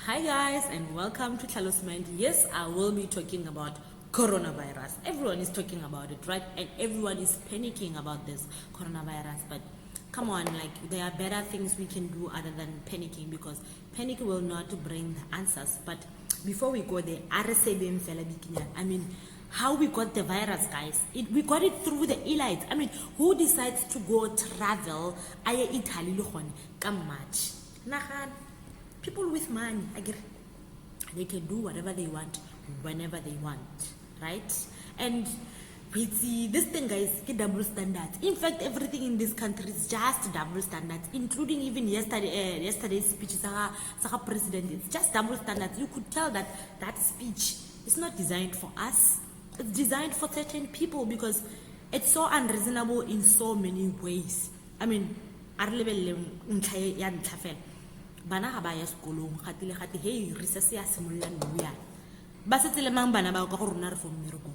Hi guys, and welcome to Tlhalosement. Yes, I will be talking about coronavirus. Everyone is talking about it, right? And everyone is panicking about this coronavirus. But come on, like there are better things we can do other than panicking, because panic will not bring the answers. But before we go there, I mean, how we got the virus, guys? We got it through the elites. I mean, who decides to go travel? Italy, come March. People with money, they can do whatever they want, whenever they want, right? And we see this thing, guys, double standards. In fact, everything in this country is just double standards, including even yesterday's speech, Saha president. It's just double standards. You could tell that that speech is not designed for us. It's designed for certain people because it's so unreasonable in so many ways. I mean, bana ga ba ya sekolong gatile gate hey recess ya simolola nou yana ba setse le mang bana ba ka go rona re fo mmereko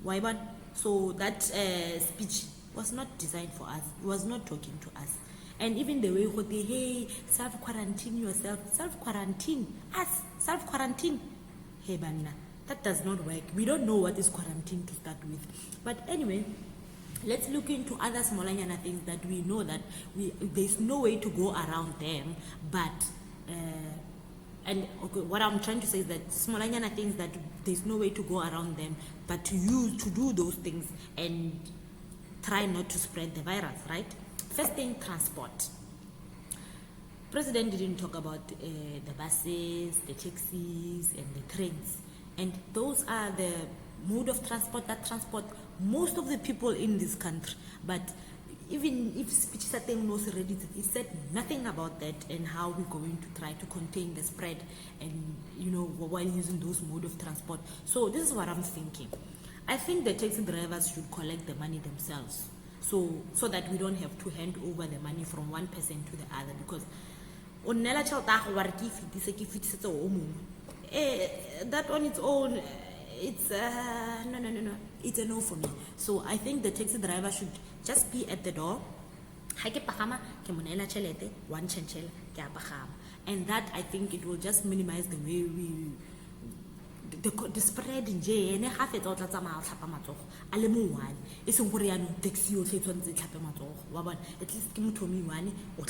why but so that speech was not designed for us. It was not talking to us. And even the way gote hey self quarantine yourself, self quarantine hey banna, that does not work. We don't know what is quarantine to start with. But anyway, let's look into other smallanyana things that we know that there's no way to go around them. But and okay, what I'm trying to say is that smallanyana things that there's no way to go around them, but to do those things and try not to spread the virus, right? First thing, transport. President didn't talk about the buses, the taxis, and the trains, and those are the mode of transport that transport most of the people in this country. But even if speech certain knows already, he said nothing about that and how we're going to try to contain the spread, and while using those mode of transport. So this is what I'm thinking. I think the taxi drivers should collect the money themselves, so that we don't have to hand over the money from one person to the other, because that on its own, it's no, it's a no for me. So I think the taxi driver should just be at the door, and that, I think, it will just minimize the way the spread in J and half it all at least give to me one or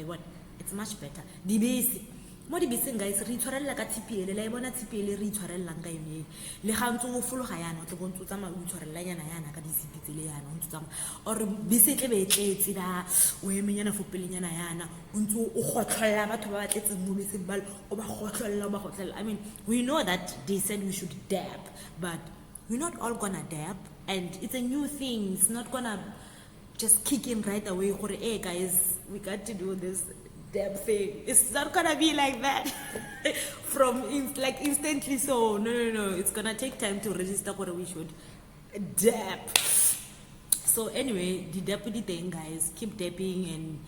what, it's much better. The basic mo di beseng, guys, re itshwarella ka tshipele la bona tshipele re itshwarellang ka yone le ga ntse go fologa yana o tle bontse tsa ma itshwarella yana ka disipitse le yana o ntse tsa or bese tle be tletse da o emenyana fo pelenyana yana o ntse o gotlolla batho ba batletse mo beseng bal o ba gotlolla. I mean, we know that they said we should dab, but we're not all gonna dab, and it's a new thing. It's not gonna just kick in right away. Hey guys, we got to do this dab thing. It's not gonna be like that like instantly. So no, it's gonna take time to register what we should dab. So anyway, the deputy thing, guys, keep dabbing and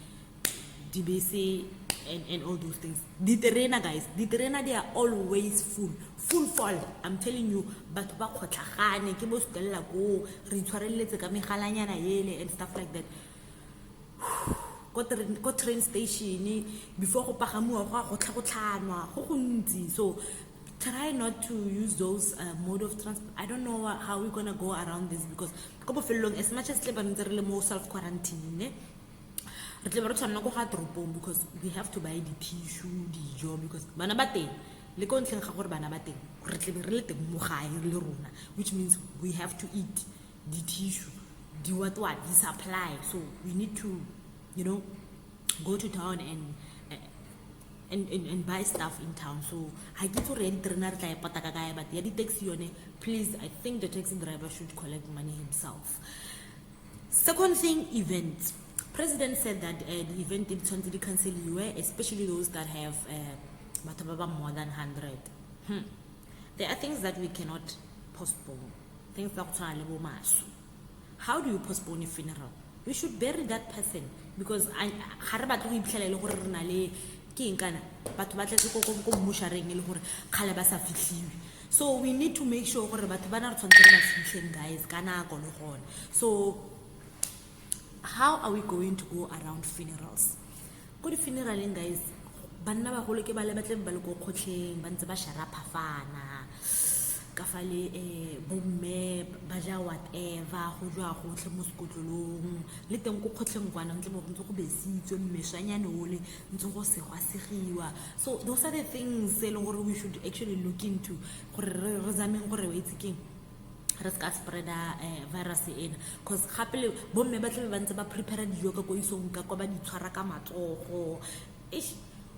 DBC and all those things. The terrain, guys, they are always full. I'm telling you, but ba khotlagane ke bo stella go re tshwarelletse ka megalanyana yele and stuff like that. Go train station before go pagamuwa go tlhatlhanwa go gontsi. So try not to use those mode of transport. I don't know how we're gonna go around this, because as much as le mo self quarantine because we have to buy the tissue, the job, because bana ba teng le ko ntleng ga gore bana ba teng re tle re le teng mo gae le rona, which means we have to eat the tissue, the what the supply. So we need to go to town and buy stuff in town. So I get already but yeah, the taxi please, I think the taxi driver should collect money himself. Second thing, events. President said that the event is going to cancel, especially those that have more than 100. There are things that we cannot postpone. Things like how do you postpone a funeral? You should bury that person, because so we need to make sure guys. So how are we going to go around funerals? Go to funeral, guys. banna bagolo ke bale batle ba le go khotleng ba ntse ba shara phafana ka fale bomme ba ja whatever go jwa go tle mo sekotlolong le teng go khotleng kwana ntle mo ntse go besitswe mmeshanyane ole ntse go segwa segiwa. So those are the things we should actually look into gore re zameng gore wa itse keng re ska spreada virus ena, because gape bomme ba tle ba ntse ba prepare dijo ka go isong ka ba di tshwara ka matsogo.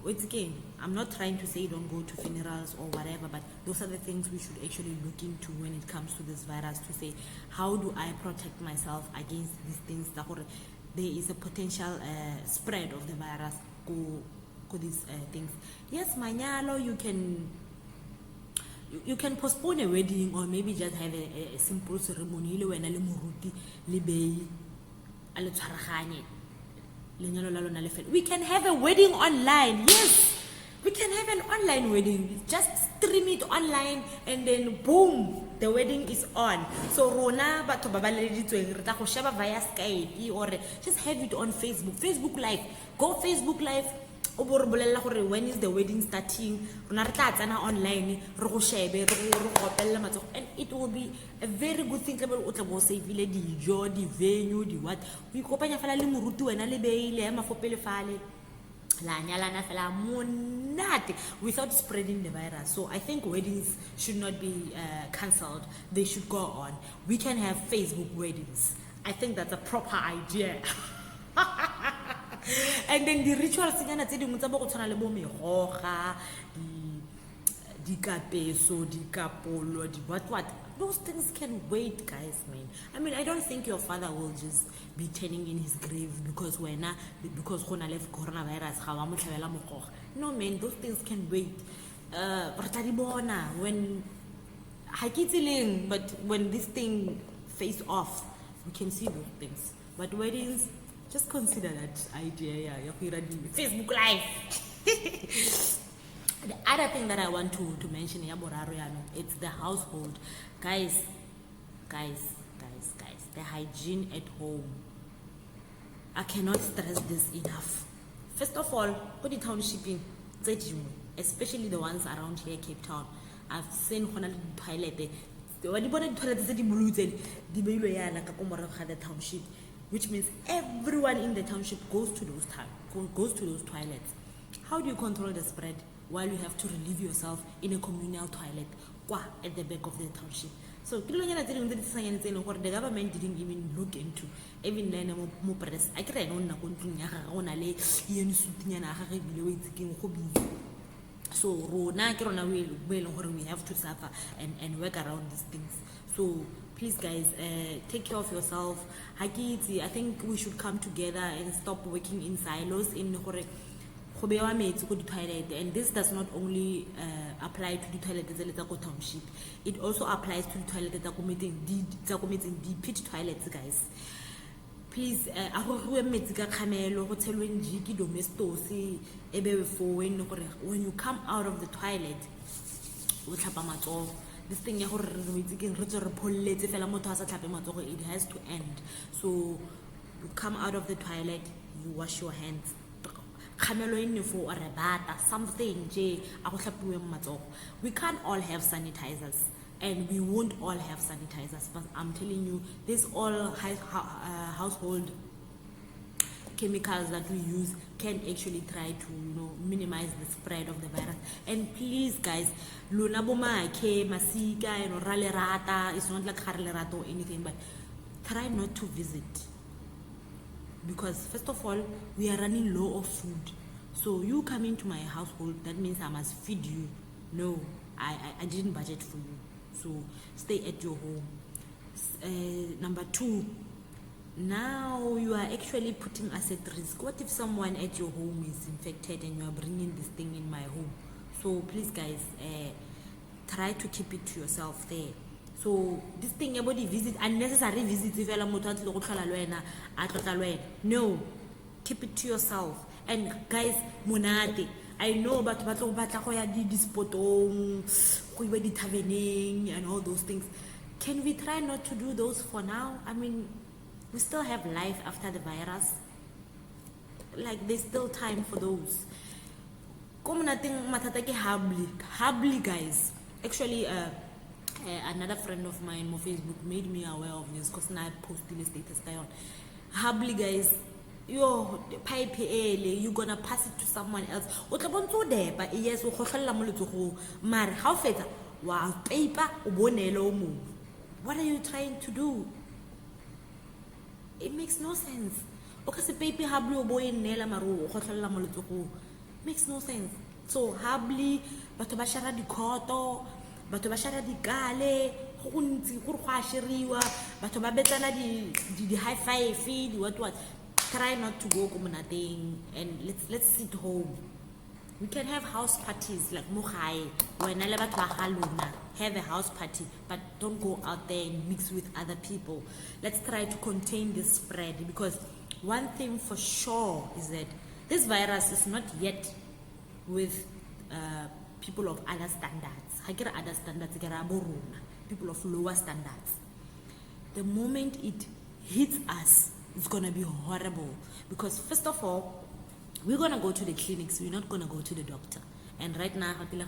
It's again, I'm not trying to say don't go to funerals or whatever, but those are the things we should actually look into when it comes to this virus, to say, how do I protect myself against these things? That there is a potential spread of the virus. Go these things. Yes, manyalo, you can postpone a wedding or maybe just have a simple ceremony. When ale moruti le bei ale tshwaraganye. We can have a wedding online. Yes, we can have an online wedding. Just stream it online and then boom, the wedding is on. So rona batho ba baleleditsweng re tla go sheba via Skype or just have it on Facebook Live. Go Facebook Live. When is the wedding starting? Rona re tla tsena online re go shebe re go opella matsogo, and it will be a very good thing. O tla bo savile dijo, di venue, di what. We kopanya fela le moruti wena le beile mafopele fale la nyalana fela monate without spreading the virus. So I think weddings should not be cancelled. They should go on. We can have Facebook weddings. I think that's a proper idea. And then the rituals nyana tse dingwe tsa bo go tshwana le bo megoga di kapeso di kapolo di what, those things can wait, guys, man. I mean, I don't think your father will just be turning in his grave because gona le coronavirus ga wa mo tlhabela mogoga. No, man, those things can wait. Re tla di bona when ha ke tseleng, but when this thing face off we can see those things. But weddings, just consider that idea, Facebook Live. The other thing that I want to mention, it's the household. Guys, the hygiene at home. I cannot stress this enough. First of all, go to townshipping, especially the ones around here, Cape Town. I've seen toilet. The township, which means everyone in the township goes to those toilets. How do you control the spread while you have to relieve yourself in a communal toilet at the back of the township? So the government didn't even look into even then mo press. I can't so we have to suffer and work around these things. So please, guys, take care of yourself. I think we should come together and stop working in silos in toilet. And this does not only apply to the toilet township, it also applies to the toilet that are committing the pit toilets, guys. Please, when you come out of the toilet, this thing it has to end. So you come out of the toilet, you wash your hands, something. We can't all have sanitizers, and we won't all have sanitizers, but I'm telling you, this all household chemicals that we use can actually try to minimize the spread of the virus. And please, guys, it's not like or anything, but try not to visit, because first of all, we are running low of food. So you come into my household, that means I must feed you. No, I didn't budget for you, so stay at your home. Number 2, now you are actually putting us at risk. What if someone at your home is infected and you are bringing this thing in my home? So please, guys, try to keep it to yourself there. So this thing about the visit, unnecessary visits, no, keep it to yourself. And guys, monate, I know about this potong, and all those things. Can we try not to do those for now? I mean, we still have life after the virus. Like, there's still time for those. Humbly, guys. Actually, another friend of mine on Facebook made me aware of this because now I posted the status guy on. Humbly, guys. Yo, pipe you're gonna pass it to someone else. O tla bontsho depa yes o khotlhella mo letsogo mare ha o fetsa wa paper o bonele o mo. What are you trying to do? It makes no sense. O ka se paper humbly o bo enela mare o khotlhella mo letsogo. Makes no sense. So humbly batho ba shara dikhoto, batho ba shara dikale, go ntsi go a shiriwa, batho ba betsana di high five, di what. Try not to go kumunateng and let's sit home. We can have house parties like Mukhai, when have a house party, but don't go out there and mix with other people. Let's try to contain this spread, because one thing for sure is that this virus is not yet with people of other standards. Other standards, people of lower standards. The moment it hits us, it's gonna be horrible, because first of all, we're gonna go to the clinics, we're not gonna go to the doctor. And right now thing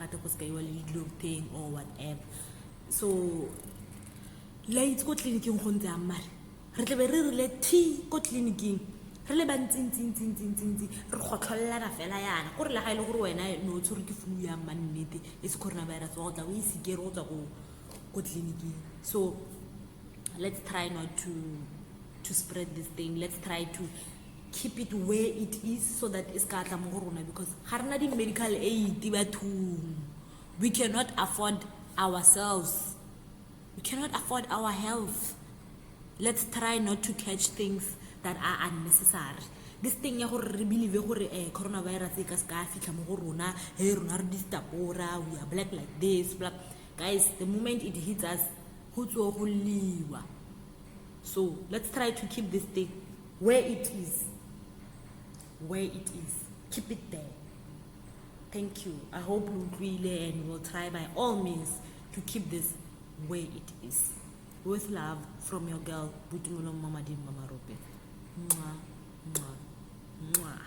or whatever, so let's go clinicing re tla be re rile thi ko clinicing re le bantsi re khotlolla fela yana gore la ga ile gore wena no tsore ke flu ya mannete e se coronavirus o tla o isikere o tla go clinicing. So let's try not to spread this thing. Let's try to keep it where it is, so that it's katla mo rona, because harna di medical aid bathong. We cannot afford ourselves, we cannot afford our health. Let's try not to catch things that are unnecessary. This thing ya gore re believe gore coronavirus e ka ska fitla mo rona, rona re distapora, we are black like this blah. Guys, the moment it hits us, go tso go liwa. So let's try to keep this thing where it is. Keep it there. Thank you. I hope really, and we'll try by all means to keep this where it is. With love from your girl, Butumulong Mama Dim Mama Rope. Mwah, mwah, mwah.